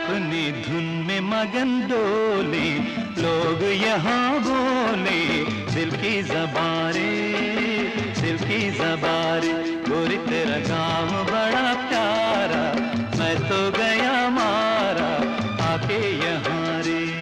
अपनी धुन में मगन डोले, लोग यहाँ बोले दिल की ज़बान रे, दिल की ज़बान रे। गोरी तेरा काम बड़ा